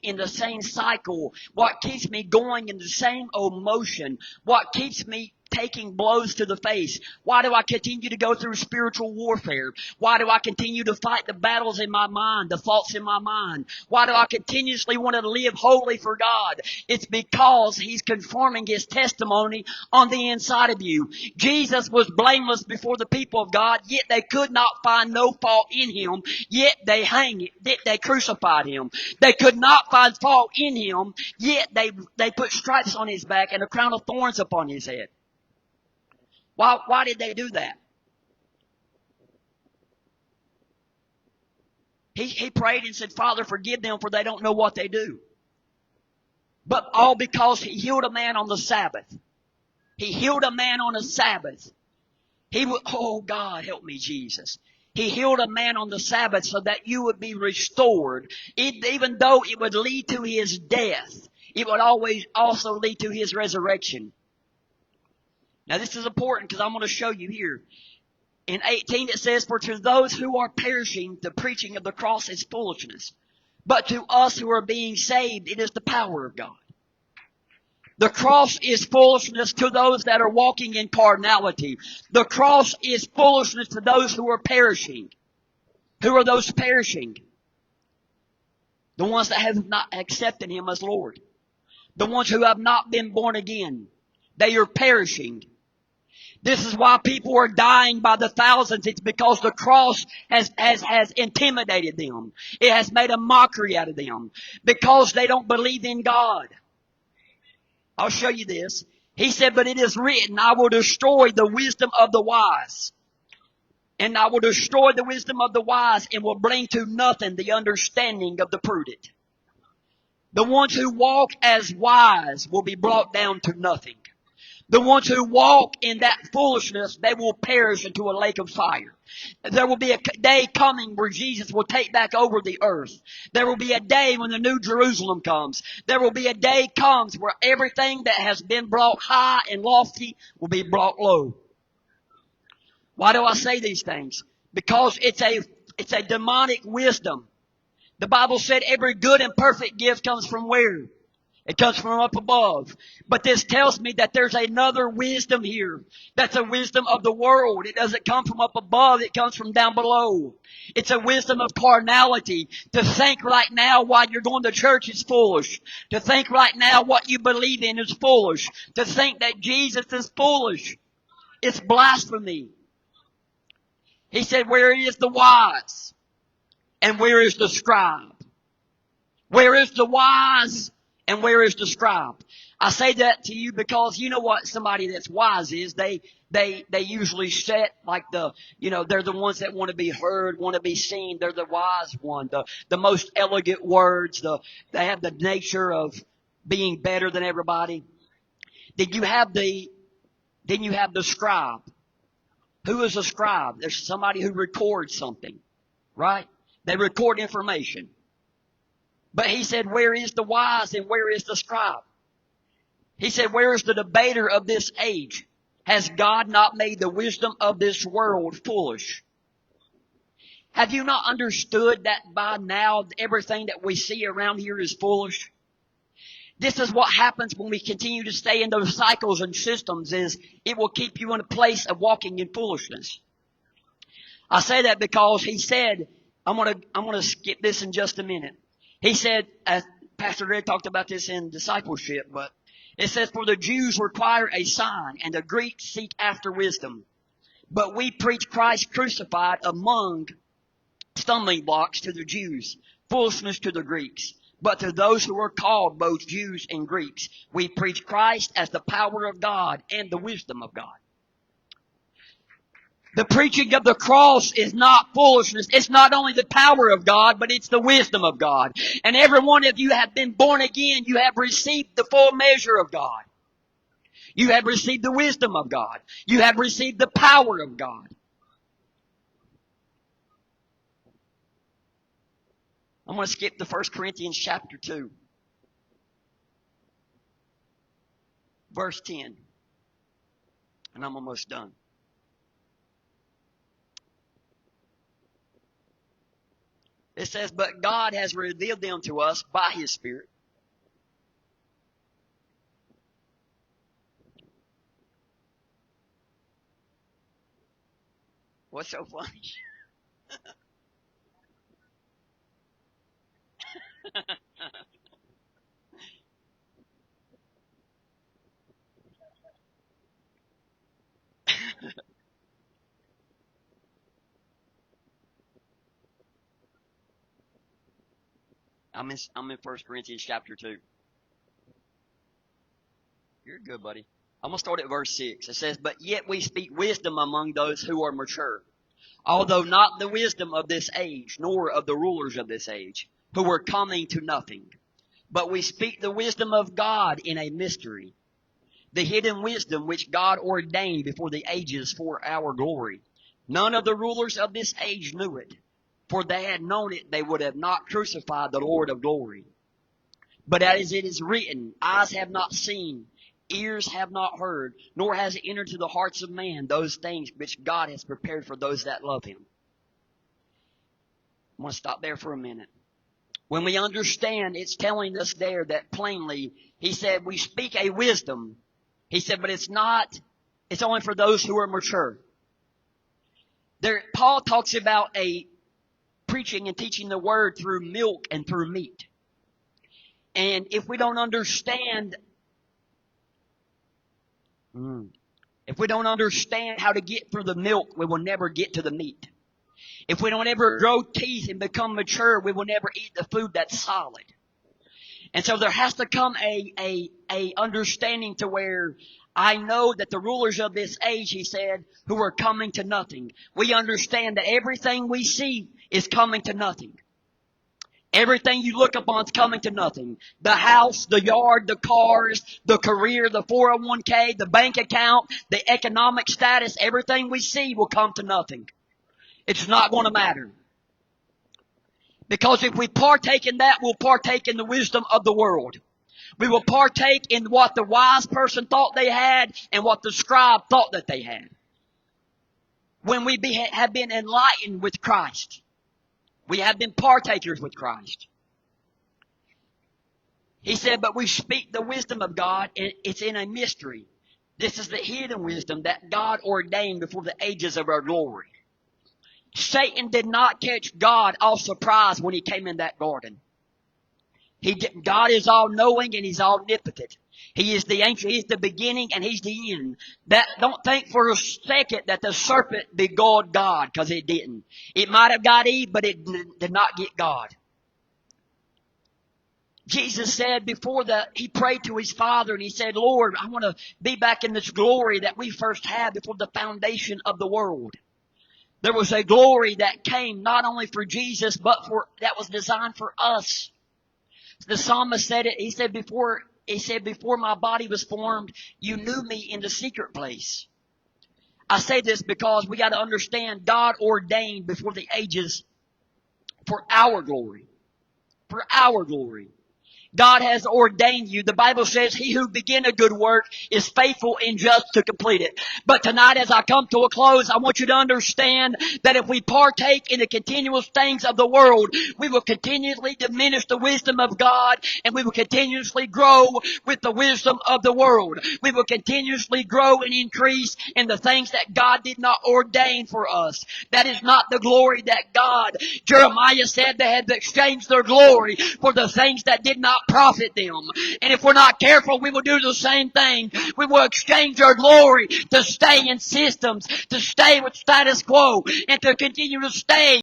in the same cycle, what keeps me going in the same old motion, what keeps me taking blows to the face? Why do I continue to go through spiritual warfare? Why do I continue to fight the battles in my mind, the faults in my mind? Why do I continuously want to live holy for God? It's because He's conforming His testimony on the inside of you. Jesus was blameless before the people of God, yet they could not find no fault in Him, yet they crucified Him. They could not find fault in Him, yet they put stripes on His back and a crown of thorns upon His head. Why did they do that? He prayed and said, Father, forgive them, for they don't know what they do. But all because He healed a man on the Sabbath. He healed a man on the Sabbath. Oh God, help me, Jesus. He healed a man on the Sabbath so that you would be restored. Even though it would lead to his death, it would always also lead to his resurrection. Now this is important because I'm going to show you here. In 18 it says, for to those who are perishing, the preaching of the cross is foolishness. But to us who are being saved, it is the power of God. The cross is foolishness to those that are walking in carnality. The cross is foolishness to those who are perishing. Who are those perishing? The ones that have not accepted Him as Lord. The ones who have not been born again. They are perishing. This is why people are dying by the thousands. It's because the cross has intimidated them. It has made a mockery out of them. Because they don't believe in God. I'll show you this. He said, but it is written, I will destroy the wisdom of the wise. And I will destroy the wisdom of the wise and will bring to nothing the understanding of the prudent. The ones who walk as wise will be brought down to nothing. The ones who walk in that foolishness, they will perish into a lake of fire. There will be a day coming where Jesus will take back over the earth. There will be a day when the New Jerusalem comes. There will be a day comes where everything that has been brought high and lofty will be brought low. Why do I say these things? Because it's a demonic wisdom. The Bible said every good and perfect gift comes from where? It comes from up above. But this tells me that there's another wisdom here. That's a wisdom of the world. It doesn't come from up above. It comes from down below. It's a wisdom of carnality. To think right now while you're going to church is foolish. To think right now what you believe in is foolish. To think that Jesus is foolish. It's blasphemy. He said, where is the wise? And where is the scribe? Where is the wise? And where is the scribe? I say that to you because you know what somebody that's wise is. They usually set like they're the ones that want to be heard, want to be seen. They're the wise one. The most elegant words. They have the nature of being better than everybody. Then you have the scribe. Who is a scribe? There's somebody who records something, right? They record information. But he said, where is the wise and where is the scribe? He said, where is the debater of this age? Has God not made the wisdom of this world foolish? Have you not understood that by now everything that we see around here is foolish? This is what happens when we continue to stay in those cycles and systems, is it will keep you in a place of walking in foolishness. I say that because he said, I'm gonna skip this in just a minute. He said, as Pastor Greg talked about this in discipleship, but it says, for the Jews require a sign and the Greeks seek after wisdom. But we preach Christ crucified among stumbling blocks to the Jews, foolishness to the Greeks. But to those who are called, both Jews and Greeks, we preach Christ as the power of God and the wisdom of God. The preaching of the cross is not foolishness. It's not only the power of God, but it's the wisdom of God. And every one of you have been born again. You have received the full measure of God. You have received the wisdom of God. You have received the power of God. I'm going to skip to 1 Corinthians chapter 2. Verse 10. And I'm almost done. It says, but God has revealed them to us by His Spirit. What's so funny? I'm in 1 Corinthians chapter 2. You're good, buddy. I'm going to start at verse 6. It says, but yet we speak wisdom among those who are mature, although not the wisdom of this age, nor of the rulers of this age, who are coming to nothing. But we speak the wisdom of God in a mystery, the hidden wisdom which God ordained before the ages for our glory. None of the rulers of this age knew it, for they had known it, they would have not crucified the Lord of glory. But as it is written, eyes have not seen, ears have not heard, nor has it entered to the hearts of man those things which God has prepared for those that love Him. I'm going to stop there for a minute. When we understand, it's telling us there that plainly, He said, we speak a wisdom. He said, but it's only for those who are mature. There, Paul talks about a preaching and teaching the word through milk and through meat. And if we don't understand how to get through the milk, we will never get to the meat. If we don't ever grow teeth and become mature, we will never eat the food that's solid. And so there has to come a understanding to where I know that the rulers of this age, he said, who are coming to nothing. We understand that everything we see is coming to nothing. Everything you look upon is coming to nothing. The house, the yard, the cars, the career, the 401k, the bank account, the economic status, everything we see will come to nothing. It's not going to matter. Because if we partake in that, we'll partake in the wisdom of the world. We will partake in what the wise person thought they had and what the scribe thought that they had. When we have been enlightened with Christ, we have been partakers with Christ. He said, but we speak the wisdom of God, and it's in a mystery. This is the hidden wisdom that God ordained before the ages of our glory. Satan did not catch God off surprise when He came in that garden. God is all-knowing and He's omnipotent. He is the ancient, He's the beginning and He's the end. Don't think for a second that the serpent beguiled God, because it didn't. It might have got Eve, but it did not get God. Jesus said He prayed to His Father and He said, Lord, I want to be back in this glory that we first had before the foundation of the world. There was a glory that came not only for Jesus, but that was designed for us. The psalmist said it. He said, before my body was formed, you knew me in the secret place. I say this because we got to understand God ordained before the ages for our glory. For our glory. God has ordained you. The Bible says, he who began a good work is faithful and just to complete it. But tonight, as I come to a close, I want you to understand that if we partake in the continuous things of the world, we will continually diminish the wisdom of God, and we will continuously grow with the wisdom of the world. We will continuously grow and increase in the things that God did not ordain for us. That is not the glory that God, Jeremiah said, they had exchanged their glory for the things that did not profit them. And if we're not careful, we will do the same thing. We will exchange our glory to stay in systems, to stay with status quo, and to continue to stay